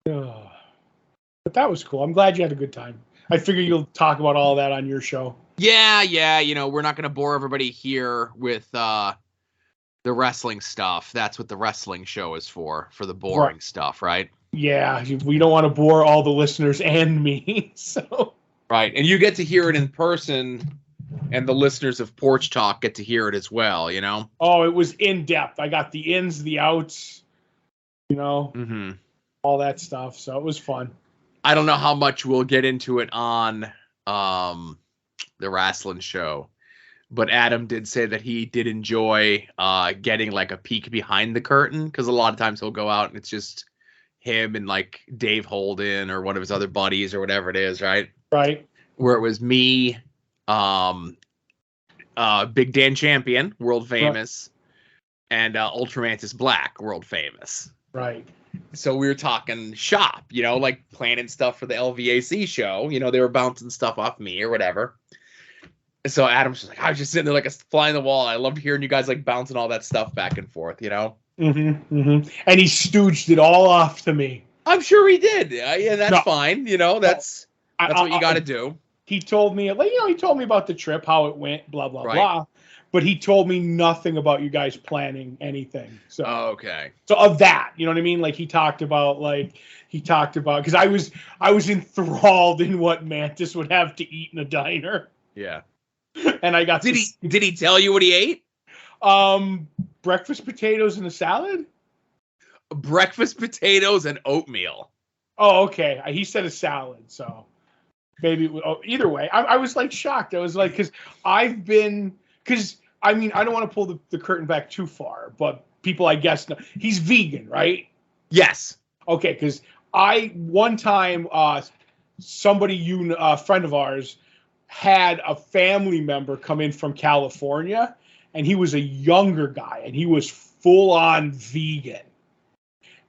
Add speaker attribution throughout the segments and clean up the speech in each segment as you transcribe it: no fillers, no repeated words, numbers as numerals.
Speaker 1: Ugh. But that was cool. I'm glad you had a good time. I figure you'll talk about all that on your show.
Speaker 2: Yeah. We're not going to bore everybody here with the wrestling stuff. That's what the wrestling show is for the boring stuff, right?
Speaker 1: Yeah, we don't want to bore all the listeners and me. So
Speaker 2: right, and you get to hear it in person, and the listeners of Porch Talk get to hear it as well.
Speaker 1: Oh, it was in depth. I got the ins, the outs, all that stuff. So it was fun.
Speaker 2: I don't know how much we'll get into it on the wrestling show, but Adam did say that he did enjoy getting like a peek behind the curtain, because a lot of times he'll go out and it's just him and like Dave Holden or one of his other buddies or whatever it is, right?
Speaker 1: Right.
Speaker 2: Where it was me, Big Dan Champion, world famous, and Ultramantis Black, world famous.
Speaker 1: Right.
Speaker 2: So we were talking shop, like planning stuff for the LVAC show. They were bouncing stuff off me or whatever. So Adam's just like, I was just sitting there like a fly in the wall. I loved hearing you guys like bouncing all that stuff back and forth,
Speaker 1: And he stooged it all off to me.
Speaker 2: I'm sure he did. Yeah, that's fine. That's what you got to do.
Speaker 1: He told me, he told me about the trip, how it went, blah, blah, blah. But he told me nothing about you guys planning anything. So
Speaker 2: okay.
Speaker 1: So of that, you know what I mean? Like he talked about, because I was enthralled in what Mantis would have to eat in a diner.
Speaker 2: Yeah.
Speaker 1: And I got
Speaker 2: Did he tell you what he ate?
Speaker 1: Breakfast potatoes and a salad?
Speaker 2: Breakfast potatoes and oatmeal.
Speaker 1: Oh, okay. He said a salad, so maybe either way. I was like shocked. I was like, because I don't want to pull the curtain back too far, but people, I guess, know. He's vegan, right?
Speaker 2: Yes.
Speaker 1: Okay, because one time, somebody, a friend of ours, had a family member come in from California, and he was a younger guy, and he was full on vegan.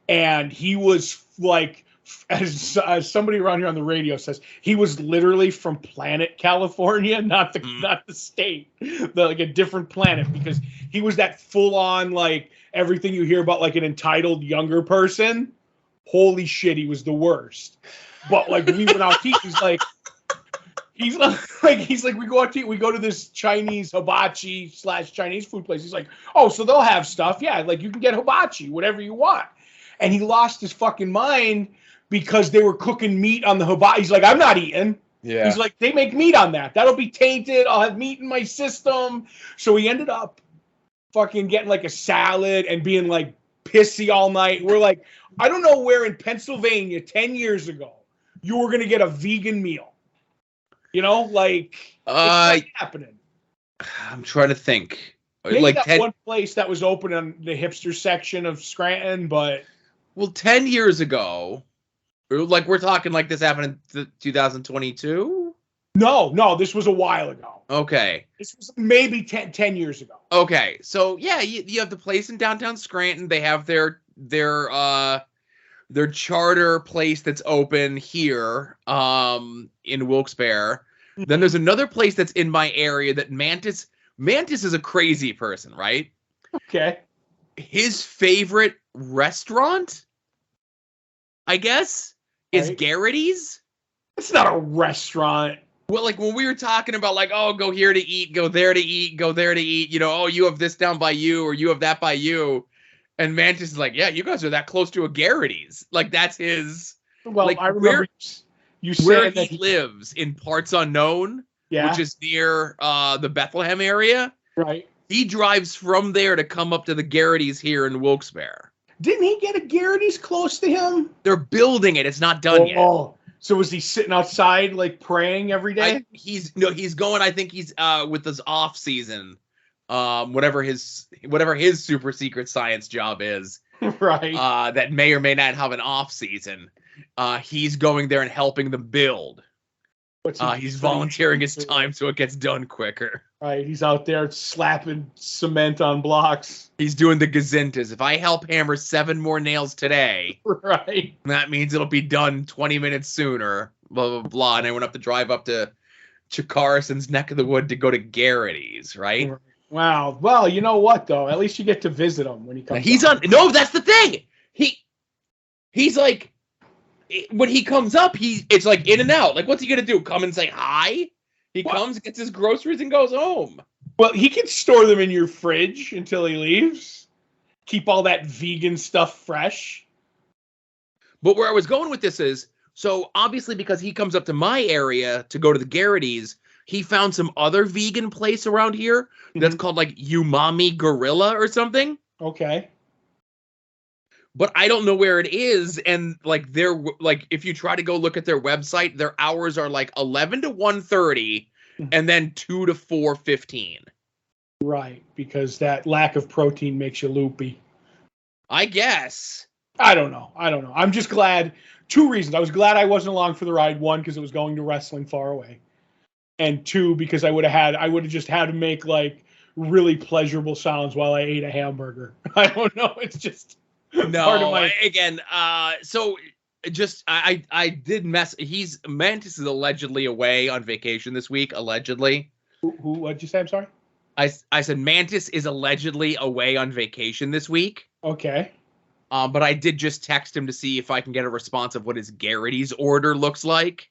Speaker 1: And he was like, as somebody around here on the radio says, he was literally from planet California, not the state, like a different planet, because he was that full on, like everything you hear about, like an entitled younger person. Holy shit, he was the worst. But like we went out to eat, he's like, we go out to eat, we go to this Chinese hibachi / Chinese food place. He's like, oh, so they'll have stuff. Yeah, like you can get hibachi, whatever you want. And he lost his fucking mind because they were cooking meat on the hibachi. He's like, I'm not eating.
Speaker 2: Yeah.
Speaker 1: He's like, they make meat on that. That'll be tainted. I'll have meat in my system. So he ended up fucking getting like a salad and being like pissy all night. We're like, I don't know where in Pennsylvania 10 years ago you were going to get a vegan meal. It's not happening.
Speaker 2: I'm trying to think.
Speaker 1: Maybe like that one place that was open on the hipster section of Scranton, but
Speaker 2: 10 years ago, like we're talking like this happened in 2022?
Speaker 1: No, this was a while ago.
Speaker 2: Okay.
Speaker 1: This was maybe 10 years ago.
Speaker 2: Okay. So yeah, you have the place in downtown Scranton. They have their charter place that's open here in Wilkes-Barre. Then there's another place that's in my area that Mantis is a crazy person, right?
Speaker 1: Okay.
Speaker 2: His favorite restaurant, I guess, is Garrity's.
Speaker 1: It's not a restaurant.
Speaker 2: Well, like when we were talking about like, oh, go here to eat, go there to eat, go there to eat, oh, you have this down by you or you have that by you. And Mantis is like, yeah, you guys are that close to a Garrity's. Like that's his.
Speaker 1: Well,
Speaker 2: like,
Speaker 1: I remember you said
Speaker 2: where
Speaker 1: that
Speaker 2: he lives in Parts Unknown,
Speaker 1: which
Speaker 2: is near the Bethlehem area.
Speaker 1: Right.
Speaker 2: He drives from there to come up to the Garrity's here in Wilkes-Barre.
Speaker 1: Didn't he get a Garrity's close to him?
Speaker 2: They're building it. It's not done yet.
Speaker 1: Oh, so was he sitting outside like praying every day?
Speaker 2: He's going. I think he's with his off season, whatever his super secret science job is.
Speaker 1: Right.
Speaker 2: That may or may not have an off season. He's going there and helping them build. He's volunteering his time so it gets done quicker.
Speaker 1: Right, he's out there slapping cement on blocks.
Speaker 2: He's doing the gazintas. If I help hammer 7 more nails today,
Speaker 1: right,
Speaker 2: that means it'll be done 20 minutes sooner. Blah blah blah. And I went up to drive up to Chikarison's neck of the wood to go to Garrity's. Right.
Speaker 1: Wow. Well, you know what though? At least you get to visit him when he comes.
Speaker 2: Now, he's on. No, that's the thing. He's like when he comes up, it's like in and out. Like, what's he gonna do? Come and say hi? He
Speaker 1: What?
Speaker 2: comes, gets his groceries, and goes home.
Speaker 1: Well, he can store them in your fridge until he leaves. Keep all that vegan stuff fresh.
Speaker 2: But where I was going with this is, so obviously because he comes up to my area to go to the Garrity's, he found some other vegan place around here that's called like Umami Gorilla or something.
Speaker 1: Okay.
Speaker 2: But I don't know where it is, and like they're like, if you try to go look at their website, their hours are like 11 to 1:30 and then 2 to 4:15.
Speaker 1: Right, because that lack of protein makes you loopy.
Speaker 2: I guess.
Speaker 1: I don't know. I'm just glad. 2 reasons. I was glad I wasn't along for the ride. 1, because it was going to wrestling far away. And 2, because I would have just had to make like really pleasurable sounds while I ate a hamburger. I don't know. It's just
Speaker 2: no.
Speaker 1: Part of my...
Speaker 2: Again, so just I did mess. Mantis is allegedly away on vacation this week. Allegedly.
Speaker 1: Who? What'd you say? I'm sorry.
Speaker 2: I said Mantis is allegedly away on vacation this week.
Speaker 1: Okay.
Speaker 2: But I did just text him to see if I can get a response of what his Garrity's order looks like.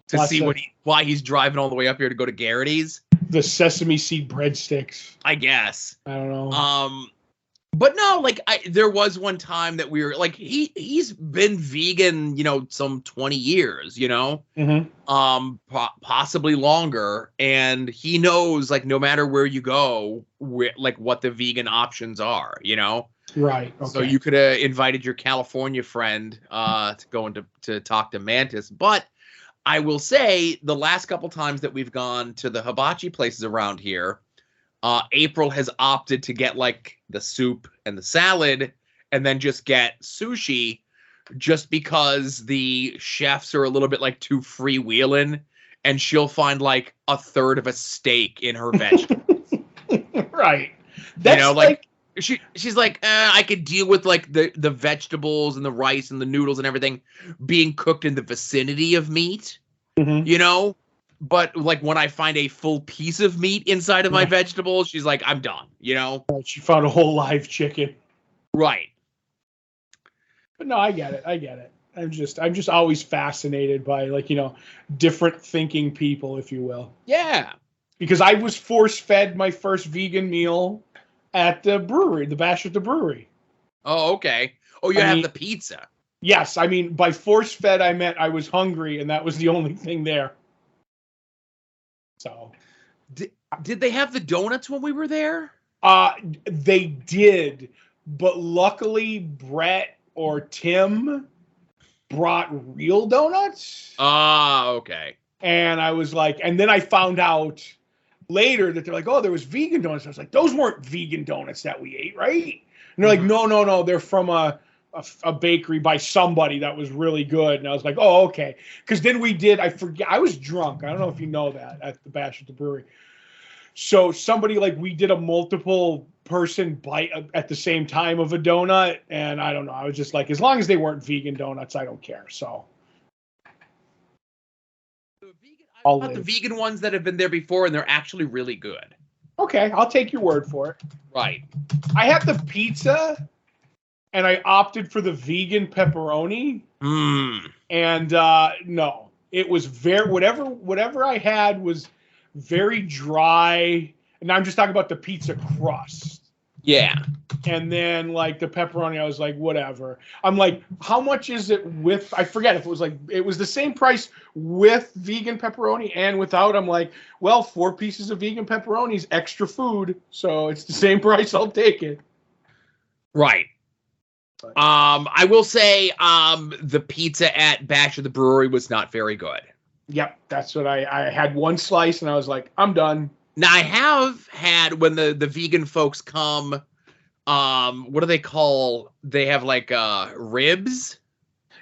Speaker 2: To see why he's driving all the way up here to go to Garrity's.
Speaker 1: The sesame seed breadsticks.
Speaker 2: I guess.
Speaker 1: I don't know.
Speaker 2: But no, like there was one time that we were like he's been vegan, some 20 years, possibly longer, and he knows like no matter where you go, like what the vegan options are,
Speaker 1: Right. Okay.
Speaker 2: So you could have invited your California friend to go into to talk to Mantis, but I will say the last couple times that we've gone to the hibachi places around here, April has opted to get like the soup and the salad and then just get sushi just because the chefs are a little bit like too freewheeling and she'll find like a third of a steak in her vegetables.
Speaker 1: Right. That's
Speaker 2: she's like, I could deal with like the vegetables and the rice and the noodles and everything being cooked in the vicinity of meat, But like when I find a full piece of meat inside of my vegetables, she's like, I'm done,
Speaker 1: She found a whole live chicken.
Speaker 2: Right.
Speaker 1: But no, I get it. I'm just always fascinated by like, different thinking people, if you will.
Speaker 2: Yeah.
Speaker 1: Because I was force-fed my first vegan meal at the brewery, the Bash at the brewery.
Speaker 2: Oh, okay. Oh, you have the pizza.
Speaker 1: Yes. I mean, by force-fed, I meant I was hungry, and that was the only thing there. So,
Speaker 2: did they have the donuts when we were there?
Speaker 1: They did, but luckily Brett or Tim brought real donuts.
Speaker 2: Okay.
Speaker 1: And I was like, and then I found out later that they're like, oh, there was vegan donuts. I was like, those weren't vegan donuts that we ate, right? And they're like, no, they're from a bakery by somebody that was really good. And I was like, oh, okay. Because then I forget, I was drunk. I don't know if you know that at the Bash at the brewery. So somebody we did a multiple person bite at the same time of a donut. And I don't know. I was just like, as long as they weren't vegan donuts, I don't care. So.
Speaker 2: I bought the vegan ones that have been there before and they're actually really good.
Speaker 1: Okay. I'll take your word for it.
Speaker 2: Right.
Speaker 1: I had the pizza. And I opted for the vegan pepperoni. And no, it was whatever I had was very dry. And I'm just talking about the pizza crust.
Speaker 2: Yeah.
Speaker 1: And then the pepperoni, I was like, whatever. I'm like, how much is it with? I forget if it was it was the same price with vegan pepperoni and without. I'm like, well, 4 pieces of vegan pepperoni is extra food, so it's the same price. I'll take it.
Speaker 2: Right. I will say the pizza at Bash of the Brewery was not very good.
Speaker 1: Yep, that's what I had 1 slice and I was like, I'm done.
Speaker 2: Now I have had when the vegan folks come, what do they call? They have ribs.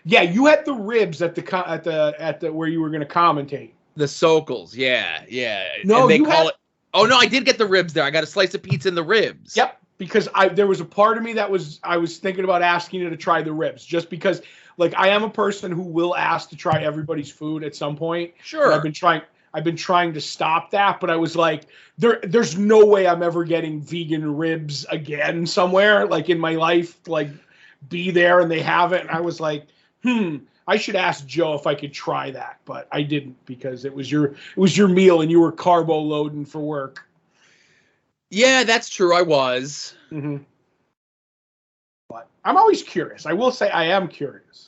Speaker 1: Yeah, you had the ribs at the where you were going to commentate.
Speaker 2: The Sokals, yeah.
Speaker 1: No,
Speaker 2: and they call it. Oh no, I did get the ribs there. I got a slice of pizza and the ribs.
Speaker 1: Yep. Because there was a part of me I was thinking about asking you to try the ribs, just because I am a person who will ask to try everybody's food at some point.
Speaker 2: Sure.
Speaker 1: I've been trying to stop that, but I was like, there's no way I'm ever getting vegan ribs again somewhere in my life, be there and they have it. And I was like, I should ask Joe if I could try that, but I didn't because it was your meal and you were carbo loading for work.
Speaker 2: Yeah, that's true. I was.
Speaker 1: Mm-hmm. But I'm always curious. I will say I am curious.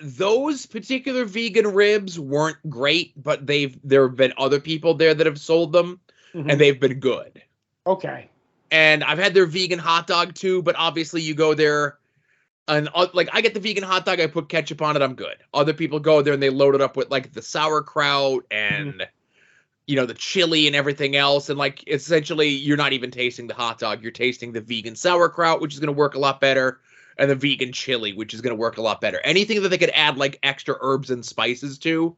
Speaker 2: Those particular vegan ribs weren't great, but there have been other people there that have sold them, and they've been good.
Speaker 1: Okay.
Speaker 2: And I've had their vegan hot dog too, but obviously you go there, and like I get the vegan hot dog, I put ketchup on it, I'm good. Other people go there and they load it up with like the sauerkraut and the chili and everything else, and like essentially you're not even tasting the hot dog, you're tasting the vegan sauerkraut, which is going to work a lot better. And the vegan chili, which is going to work a lot better. Anything that they could add like extra herbs and spices to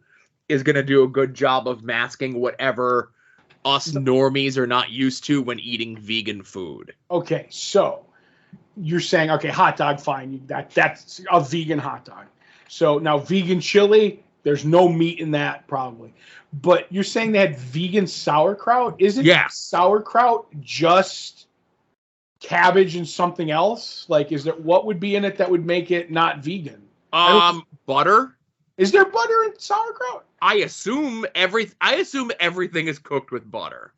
Speaker 2: is going to do a good job of masking whatever us normies are not used to when eating vegan food.
Speaker 1: Okay, so you're saying, okay, hot dog, fine. That's a vegan hot dog. So now vegan chili, there's no meat in that probably. But you're saying they had vegan sauerkraut? Isn't sauerkraut just cabbage and something else? Like, what would be in it that would make it not vegan?
Speaker 2: Butter.
Speaker 1: Is there butter in sauerkraut?
Speaker 2: I assume everything is cooked with butter.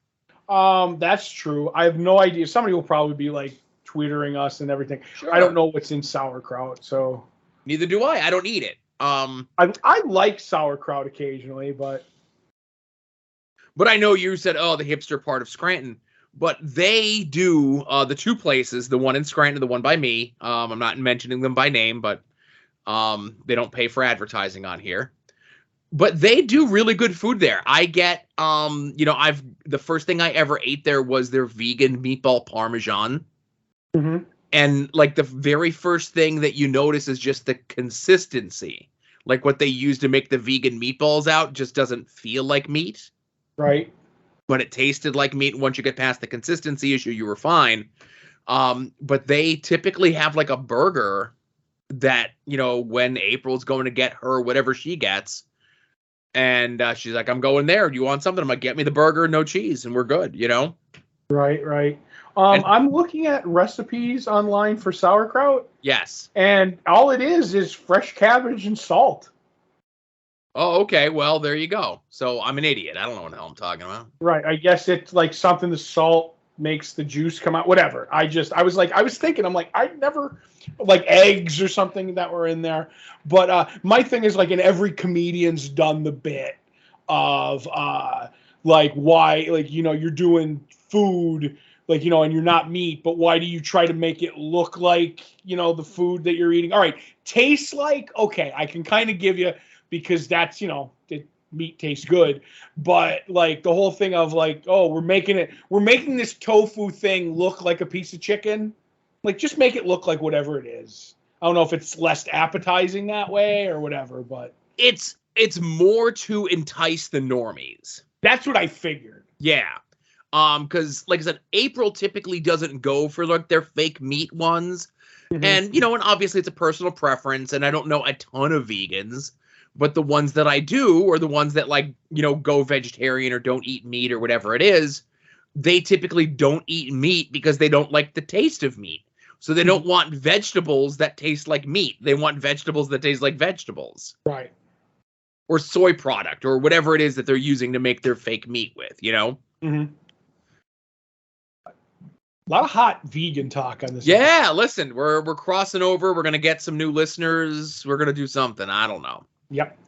Speaker 1: That's true. I have no idea. Somebody will probably be like twittering us and everything. Sure. I don't know what's in sauerkraut, so
Speaker 2: neither do I. I don't eat it.
Speaker 1: I like sauerkraut occasionally, but
Speaker 2: I know you said, the hipster part of Scranton. But they do the two places, the one in Scranton, the one by me. I'm not mentioning them by name, but they don't pay for advertising on here. But they do really good food there. I get, the first thing I ever ate there was their vegan meatball parmesan.
Speaker 1: Mm-hmm.
Speaker 2: And like the very first thing that you notice is just the consistency. Like what they use to make the vegan meatballs out just doesn't feel like meat.
Speaker 1: Right.
Speaker 2: But it tasted like meat. Once you get past the consistency issue, you were fine. But they typically have like a burger that, when April's going to get her whatever she gets, and she's like, I'm going there. Do you want something? I'm like, get me the burger, no cheese, and we're good,
Speaker 1: Right. I'm looking at recipes online for sauerkraut.
Speaker 2: Yes.
Speaker 1: And all it is fresh cabbage and salt.
Speaker 2: Oh, okay. Well, there you go. So I'm an idiot. I don't know what the hell I'm talking about.
Speaker 1: Right. I guess it's like something the salt makes the juice come out. Whatever. I was thinking, I'm like, I never like eggs or something that were in there. But my thing is like in every comedian's done the bit of like why, like, you're doing food, like, and you're not meat, but why do you try to make it look like, the food that you're eating? All right. Tastes like, okay, I can kind of give you, because that's, the meat tastes good. But like the whole thing of like, oh, we're making this tofu thing look like a piece of chicken. Like, just make it look like whatever it is. I don't know if it's less appetizing that way or whatever, but
Speaker 2: it's more to entice the normies.
Speaker 1: That's what I figured.
Speaker 2: Yeah. Because like I said, April typically doesn't go for like their fake meat ones. Mm-hmm. And, and obviously it's a personal preference, and I don't know a ton of vegans. But the ones that I do, or the ones that like, go vegetarian or don't eat meat or whatever it is, they typically don't eat meat because they don't like the taste of meat. So they don't want vegetables that taste like meat. They want vegetables that taste like vegetables.
Speaker 1: Right.
Speaker 2: Or soy product or whatever it is that they're using to make their fake meat with,
Speaker 1: Mm-hmm. A lot of hot vegan talk on this.
Speaker 2: Yeah, listen, we're crossing over. We're going to get some new listeners. We're going to do something. I don't know.
Speaker 1: Yep.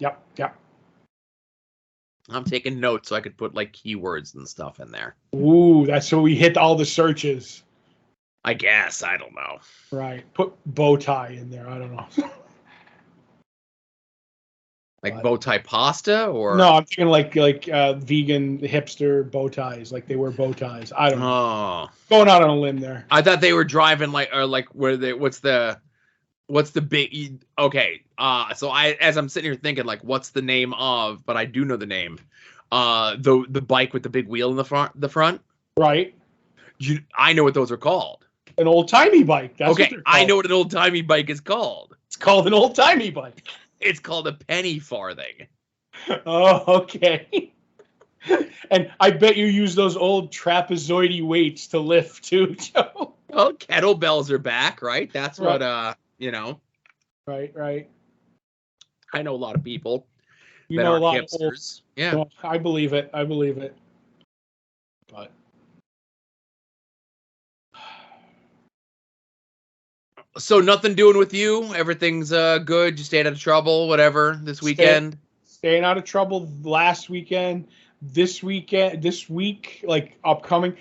Speaker 2: I'm taking notes so I could put like keywords and stuff in there.
Speaker 1: Ooh, that's so we hit all the searches.
Speaker 2: I guess. I don't know.
Speaker 1: Right. Put bow tie in there. I don't know.
Speaker 2: Like bow tie pasta, or
Speaker 1: no? I'm thinking like vegan hipster bow ties. Like they wear bow ties. I don't know. Going out on a limb there.
Speaker 2: I thought they were driving like where they what's the big, okay, so as I'm sitting here thinking like what's the name of, but I do know the name, the bike with the big wheel in the front,
Speaker 1: right?
Speaker 2: I know what those are called.
Speaker 1: An old timey bike. That's
Speaker 2: okay, I know what an old timey bike is called.
Speaker 1: It's called an old timey bike.
Speaker 2: It's called a penny farthing.
Speaker 1: Oh, okay. And I bet you use those old trapezoidy weights to lift too, Joe.
Speaker 2: Well, kettlebells are back, right? That's right. What
Speaker 1: Right.
Speaker 2: I know a lot of people
Speaker 1: You
Speaker 2: that
Speaker 1: know a
Speaker 2: aren't
Speaker 1: lot of old.
Speaker 2: hipsters. Yeah.
Speaker 1: No, I believe it. I believe it. But
Speaker 2: So nothing doing with you? Everything's good? You stayed out of trouble, whatever, this weekend?
Speaker 1: staying out of trouble last weekend, this week, like upcoming,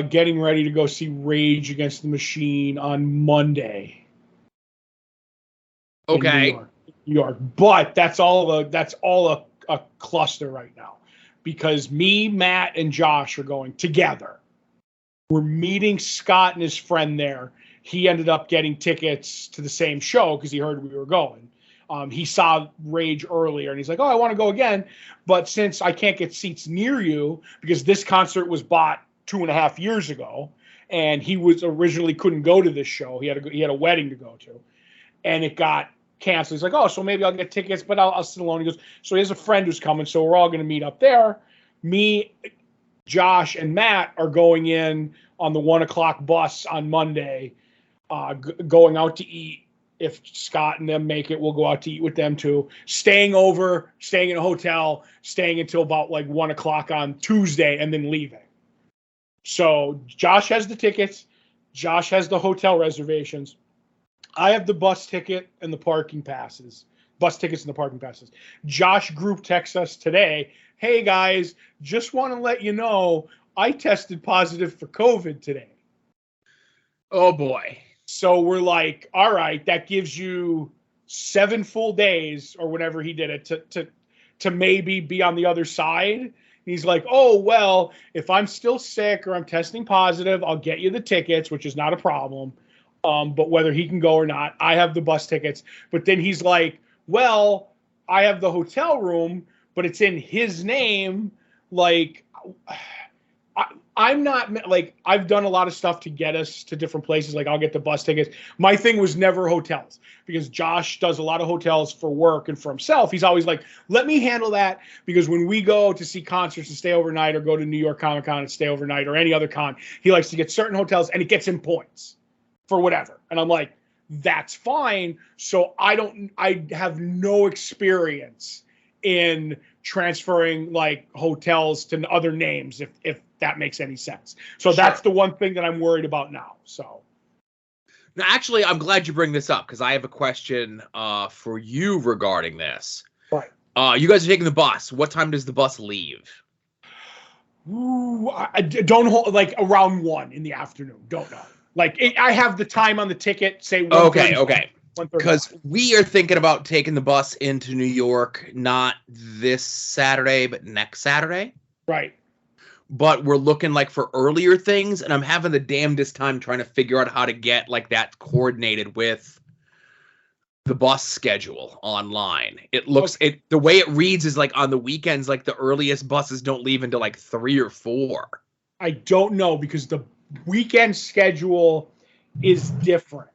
Speaker 1: getting ready to go see Rage Against the Machine on Monday in New
Speaker 2: Okay.
Speaker 1: York. New York. But that's all a cluster right now. Because me, Matt, and Josh are going together. We're meeting Scott and his friend there. He ended up getting tickets to the same show because he heard we were going. He saw Rage earlier and he's like, oh, I want to go again. But since I can't get seats near you because this concert was bought 2.5 years ago and he was originally couldn't go to this show. He had a wedding to go to and it got canceled. He's like, oh, so maybe I'll get tickets, but I'll sit alone. He goes, so he has a friend who's coming. So we're all going to meet up there. Me, Josh, and Matt are going in on the 1:00 bus on Monday, going out to eat. If Scott and them make it, we'll go out to eat with them too. Staying in a hotel, staying until about like 1:00 on Tuesday, and then leaving. So Josh has the tickets. Josh has the hotel reservations. I have the bus ticket and the parking passes. Bus tickets and the parking passes. Josh group texts us today. Hey guys, just want to let you know I tested positive for COVID today.
Speaker 2: Oh boy.
Speaker 1: So we're like, all right, that gives you 7 full days or whatever he did it to maybe be on the other side. And he's like, oh, well, if I'm still sick or I'm testing positive, I'll get you the tickets, which is not a problem. But whether he can go or not, I have the bus tickets. But then he's like, well, I have the hotel room, but it's in his name. Like, I'm not like, I've done a lot of stuff to get us to different places. Like I'll get the bus tickets. My thing was never hotels because Josh does a lot of hotels for work and for himself. He's always like, let me handle that. Because when we go to see concerts and stay overnight or go to New York Comic Con and stay overnight or any other con, he likes to get certain hotels and it gets him points for whatever. And I'm like, that's fine. So I have no experience in transferring like hotels to other names if that makes any sense. So sure. That's the one thing that I'm worried about now. So
Speaker 2: now, actually, I'm glad you bring this up because I have a question for you regarding this.
Speaker 1: Right.
Speaker 2: You guys are taking the bus. What time does the bus leave?
Speaker 1: Ooh, I don't hold like around 1 in the afternoon. Don't know. Like I have the time on the ticket. Say 1:35.
Speaker 2: Okay. Because we are thinking about taking the bus into New York, not this Saturday, but next Saturday.
Speaker 1: Right.
Speaker 2: But we're looking like for earlier things, and I'm having the damnedest time trying to figure out how to get like that coordinated with the bus schedule online. It looks the way it reads is like on the weekends, like the earliest buses don't leave until like 3 or 4.
Speaker 1: I don't know because the weekend schedule is different.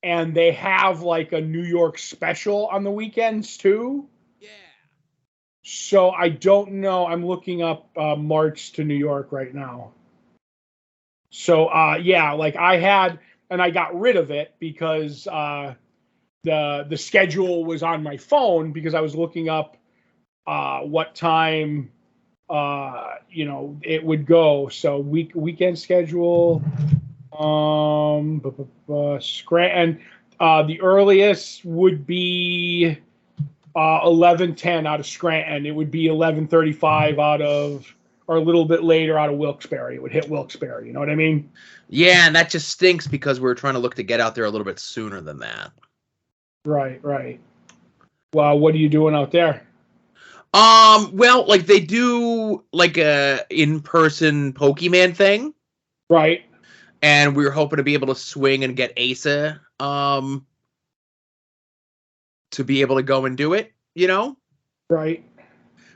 Speaker 1: And they have like a New York special on the weekends too.
Speaker 2: Yeah.
Speaker 1: So I don't know. I'm looking up March to New York right now. So yeah, like I had, and I got rid of it because the schedule was on my phone because I was looking up what time it would go. So weekend schedule. Scranton. The earliest would be 11:10 out of Scranton. It would be 11:35 out of, or a little bit later out of Wilkes-Barre. It would hit Wilkes-Barre. You know what I mean?
Speaker 2: Yeah, and that just stinks because we're trying to look to get out there a little bit sooner than that.
Speaker 1: Right. Well, what are you doing out there?
Speaker 2: Well, like they do like a in-person Pokemon thing.
Speaker 1: Right.
Speaker 2: And we were hoping to be able to swing and get Asa to be able to go and do it, you know?
Speaker 1: Right.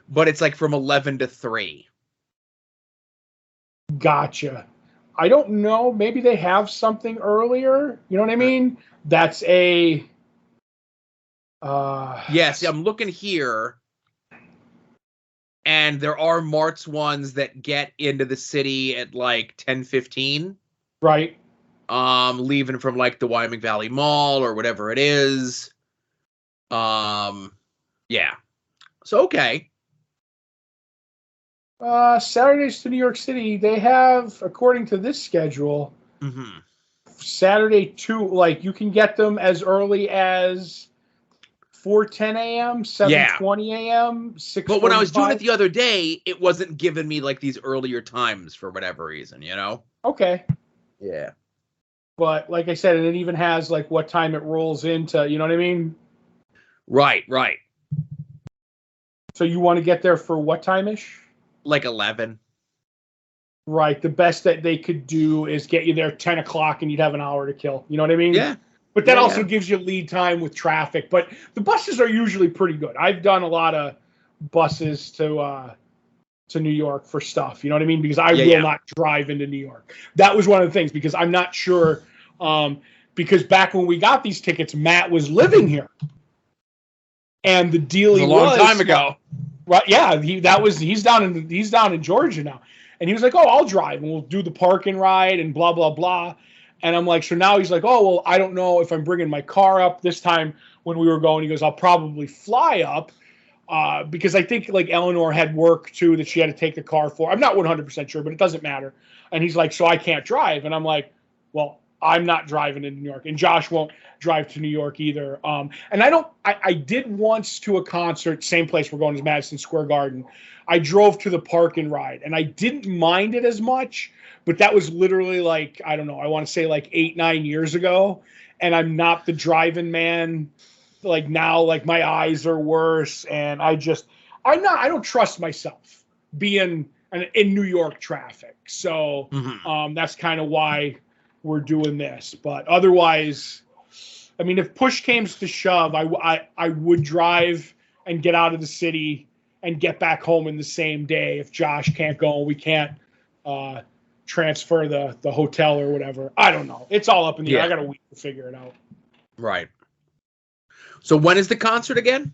Speaker 2: But it's like from 11 to 3.
Speaker 1: Gotcha. I don't know. Maybe they have something earlier. You know what I mean? That's a...
Speaker 2: Yes, I'm looking here. And there are Marts ones that get into the city at like 10:15.
Speaker 1: Right.
Speaker 2: Leaving from like the Wyoming Valley Mall or whatever it is. Yeah. So okay.
Speaker 1: Saturdays to New York City, they have, according to this schedule,
Speaker 2: Mm-hmm.
Speaker 1: Saturday two, like you can get them as early as 4:10 a.m.,
Speaker 2: Yeah.
Speaker 1: 7:20 a.m.,
Speaker 2: But when I was doing it
Speaker 1: 6:45.
Speaker 2: the other day, it wasn't giving me like these earlier times for whatever reason, you know?
Speaker 1: Okay.
Speaker 2: Yeah.
Speaker 1: But like I said, and it even has like what time it rolls into, you know what I mean?
Speaker 2: Right, right.
Speaker 1: So you want to get there for what time-ish?
Speaker 2: Like 11.
Speaker 1: Right. The best that they could do is get you there 10 o'clock and you'd have an hour to kill. You know what I mean?
Speaker 2: Yeah.
Speaker 1: But that
Speaker 2: Yeah,
Speaker 1: also
Speaker 2: yeah.
Speaker 1: gives you lead time with traffic. But the buses are usually pretty good. I've done a lot of buses to New York for stuff. You know what I mean? Because I
Speaker 2: Yeah,
Speaker 1: will
Speaker 2: yeah.
Speaker 1: not drive into New York. That was one of the things because I'm not sure. Because back when we got these tickets, Matt was living here, and the
Speaker 2: It was a
Speaker 1: dealie
Speaker 2: long time
Speaker 1: was
Speaker 2: ago.
Speaker 1: right. Yeah, he's down in Georgia now, and he was like, "Oh, I'll drive, and we'll do the parking ride and blah blah blah." And I'm like, so now he's like, "Oh, well, I don't know if I'm bringing my car up this time." When we were going, he goes, "I'll probably fly up." Because I think like Eleanor had work too that she had to take the car for. I'm not 100% sure, but it doesn't matter. And he's like, so I can't drive. And I'm like, well, I'm not driving to New York, and Josh won't drive to New York either. And I don't. I did once to a concert, same place we're going as Madison Square Garden. I drove to the park and ride, and I didn't mind it as much. But that was literally like I don't know. I want to say like 8-9 years ago, and I'm not the driving man like now, like my eyes are worse, and I don't trust myself being in New York traffic. So
Speaker 2: Mm-hmm.
Speaker 1: that's kind of why we're doing this. But otherwise, I mean, if push came to shove, I would drive and get out of the city and get back home in the same day. If Josh can't go, we can't uh, transfer the hotel or whatever. I don't know. It's all up in the air. I
Speaker 2: Yeah.
Speaker 1: got a week to figure it out.
Speaker 2: Right. So when is the concert again?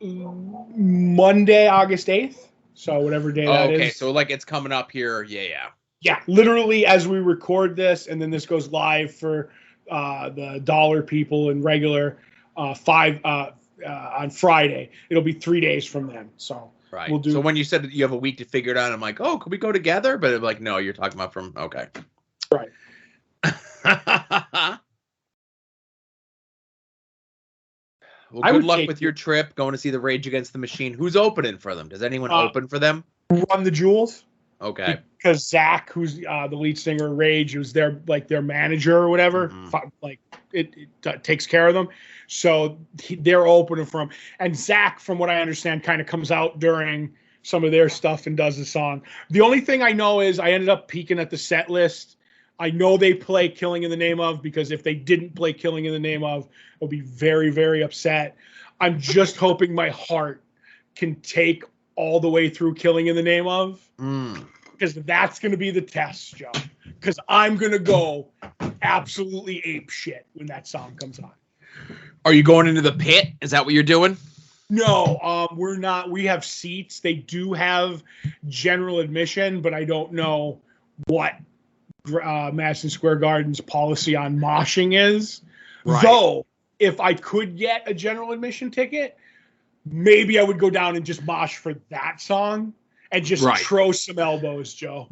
Speaker 1: Monday, August 8th. So whatever day that is.
Speaker 2: Okay, so like it's coming up here. Yeah, yeah.
Speaker 1: Yeah, literally as we record this, and then this goes live for the dollar people and regular on Friday. It'll be 3 days from then. So
Speaker 2: Right.
Speaker 1: we'll do.
Speaker 2: So when you said that you have a week to figure it out, I'm like, oh, could we go together? But I'm like, no, you're talking about from okay.
Speaker 1: Right.
Speaker 2: Well, good luck with your trip going to see the Rage Against the Machine. Who's opening for them? Does anyone open for them?
Speaker 1: Run the Jewels.
Speaker 2: Okay.
Speaker 1: Because Zach, who's the lead singer of Rage, who's their manager or whatever, like it takes care of them. So they're opening for him. And Zach, from what I understand, kind of comes out during some of their stuff and does the song. The only thing I know is I ended up peeking at the set list. I know they play Killing in the Name of, because if they didn't play Killing in the Name of, I'll be very, very upset. I'm just hoping my heart can take all the way through Killing in the Name of, because that's going to be the test, Joe. Because I'm going to go absolutely ape shit when that song comes on.
Speaker 2: Are you going into the pit? Is that what you're doing?
Speaker 1: No, we're not. We have seats. They do have general admission, but I don't know what Madison Square Garden's policy on moshing is. Right. Though, if I could get a general admission ticket, maybe I would go down and just mosh for that song and just throw some elbows, Joe.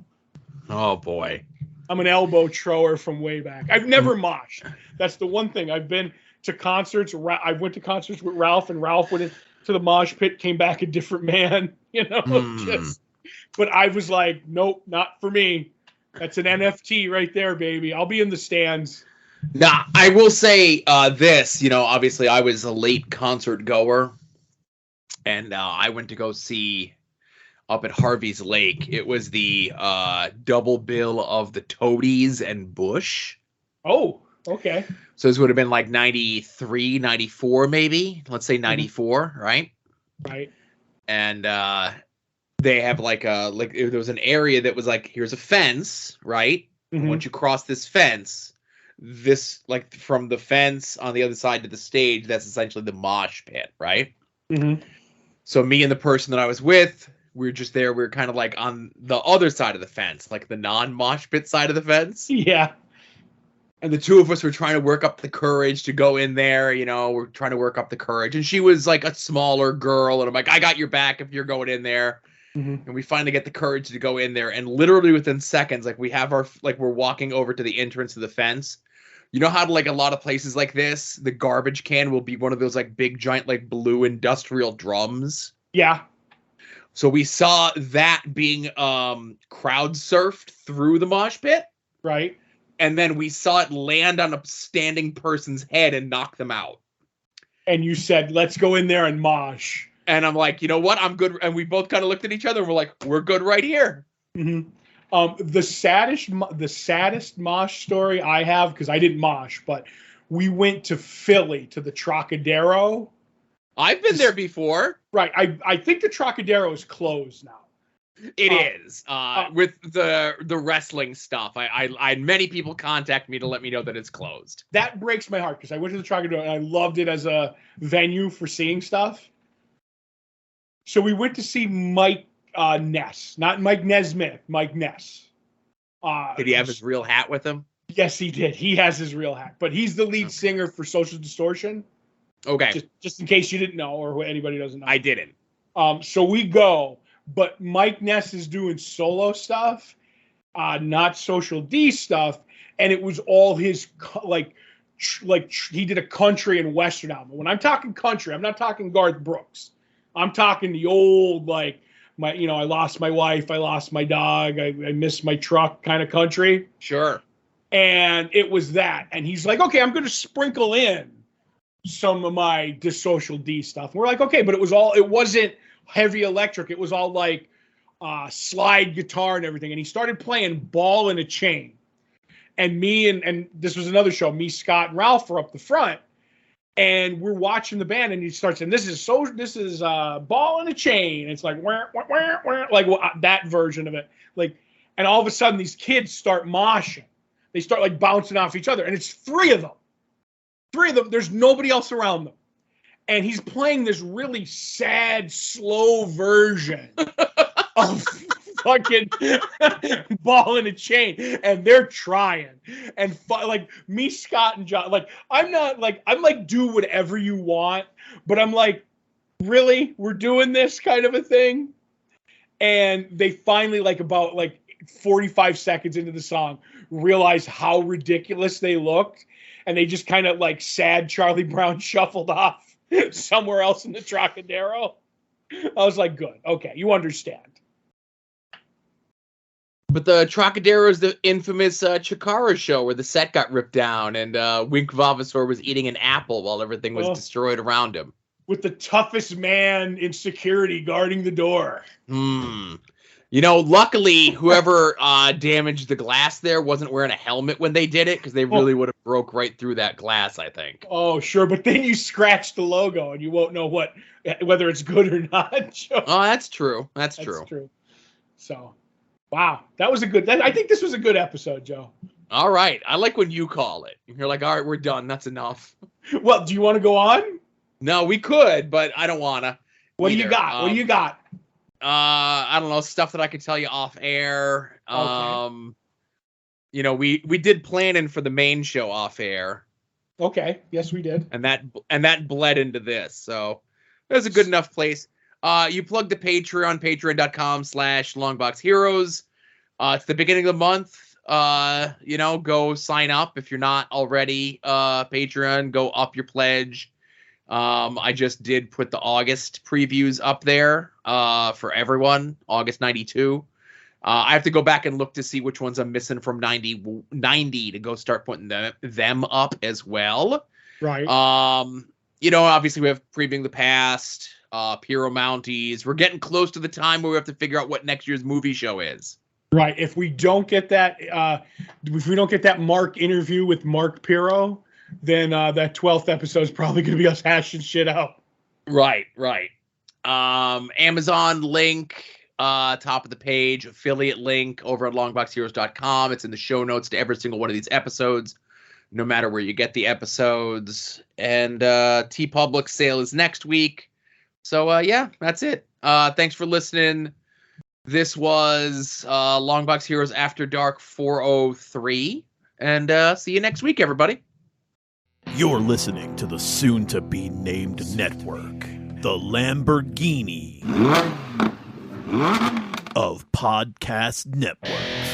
Speaker 2: Oh, boy.
Speaker 1: I'm an elbow thrower from way back. I've never moshed. That's the one thing. I've been to concerts. I went to concerts with Ralph, and Ralph went into the mosh pit, came back a different man, you know. But I was like, nope, not for me. That's an NFT right there, baby. I'll be in the stands.
Speaker 2: Now, I will say this, obviously I was a late concert goer, and I went to go see up at Harvey's Lake. It was the double bill of the Toadies and Bush.
Speaker 1: Oh, okay.
Speaker 2: So this would have been like 93, 94 maybe. Let's say 94, right?
Speaker 1: Right.
Speaker 2: And they have there was an area that was like, here's a fence, right? Mm-hmm. Once you cross this fence, like from the fence on the other side to the stage, that's essentially the mosh pit, right?
Speaker 1: Mm-hmm.
Speaker 2: So me and the person that I was with, we were just there. We were kind of like on the other side of the fence, like the non-mosh pit side of the fence.
Speaker 1: Yeah.
Speaker 2: And the two of us were trying to work up the courage to go in there. We're trying to work up the courage. And she was like a smaller girl. And I'm like, I got your back if you're going in there.
Speaker 1: Mm-hmm.
Speaker 2: And we finally get the courage to go in there. And literally within seconds, like we're walking over to the entrance of the fence. You know how like a lot of places like this, the garbage can will be one of those like big giant like blue industrial drums.
Speaker 1: Yeah.
Speaker 2: So we saw that being crowd surfed through the mosh pit.
Speaker 1: Right.
Speaker 2: And then we saw it land on a standing person's head and knock them out.
Speaker 1: And you said, let's go in there and mosh.
Speaker 2: And I'm like, you know what? I'm good. And we both kind of looked at each other and we're like, we're good right here.
Speaker 1: Mm-hmm. The saddest mosh story I have, because I didn't mosh, but we went to Philly to the Trocadero.
Speaker 2: I've been there before.
Speaker 1: Right. I think the Trocadero is closed now.
Speaker 2: It is with the wrestling stuff. I many people contact me to let me know that it's closed.
Speaker 1: That breaks my heart because I went to the Trocadero and I loved it as a venue for seeing stuff. So we went to see Mike Ness, not Mike Nesmith, Mike Ness.
Speaker 2: Did he have his real hat with him?
Speaker 1: Yes, he did. He has his real hat, but he's the lead singer for Social Distortion.
Speaker 2: Okay.
Speaker 1: Just in case you didn't know or anybody doesn't know.
Speaker 2: I didn't.
Speaker 1: So we go. But Mike Ness is doing solo stuff, not Social D stuff, and it was all his like he did a country and western album. When I'm talking country, I'm not talking Garth Brooks. I'm talking the old I lost my wife, I lost my dog, I missed my truck kind of country.
Speaker 2: Sure.
Speaker 1: And it was that, and he's like, okay, I'm going to sprinkle in some of my Social D stuff. And we're like, okay, but it wasn't heavy electric. It was all like slide guitar and everything. And he started playing Ball in a Chain. And me and this was another show, me, Scott, and Ralph were up the front. And we're watching the band and he starts saying, this is Ball in a Chain. It's like, wah, wah, wah, wah, like that version of it. Like, and all of a sudden these kids start moshing. They start like bouncing off each other. And it's three of them. There's nobody else around them. And he's playing this really sad, slow version of fucking Ball in a Chain. And they're trying. And like me, Scott, and John, like, I'm like, do whatever you want. But I'm like, really? We're doing this kind of a thing? And they finally, like, about like 45 seconds into the song, realized how ridiculous they looked. And they just kind of like sad Charlie Brown shuffled off somewhere else in the Trocadero. I was like, good. Okay, you understand.
Speaker 2: But the Trocadero is the infamous Chikara show where the set got ripped down and Wink Vavasaur was eating an apple while everything was destroyed around him.
Speaker 1: With the toughest man in security guarding the door.
Speaker 2: Luckily, whoever damaged the glass there wasn't wearing a helmet when they did it, because they really would have broke right through that glass, I think.
Speaker 1: Oh, sure. But then you scratch the logo and you won't know whether it's good or not, Joe.
Speaker 2: Oh, that's true. That's true.
Speaker 1: So, wow. I think this was a good episode, Joe.
Speaker 2: All right. I like when you call it. You're like, all right, we're done. That's enough.
Speaker 1: Well, do you want to go on?
Speaker 2: No, we could, but I don't want to.
Speaker 1: What do you got? What do you got?
Speaker 2: I don't know, stuff that I could tell you off air.
Speaker 1: Okay.
Speaker 2: We did planning for the main show off air.
Speaker 1: Okay. Yes, we did.
Speaker 2: And that bled into this. So it was a good enough place. You plug the Patreon, patreon.com/longboxheroes. It's the beginning of the month. Go sign up if you're not already Patreon. Go up your pledge. I just did put the August previews up there for everyone, August 92. I have to go back and look to see which ones I'm missing from 90 to go start putting them up as well.
Speaker 1: Right.
Speaker 2: Obviously we have Previewing the Past, Pyro Mounties. We're getting close to the time where we have to figure out what next year's movie show is.
Speaker 1: Right. If we don't get that, Mark interview with Mark Pyro, then that 12th episode is probably going to be us hashing shit out.
Speaker 2: Right. Amazon link, top of the page, affiliate link over at longboxheroes.com. It's in the show notes to every single one of these episodes, no matter where you get the episodes. And TeePublic sale is next week. So, that's it. Thanks for listening. This was Longbox Heroes After Dark 403. And see you next week, everybody.
Speaker 3: You're listening to the soon-to-be-named network, the Lamborghini of podcast networks.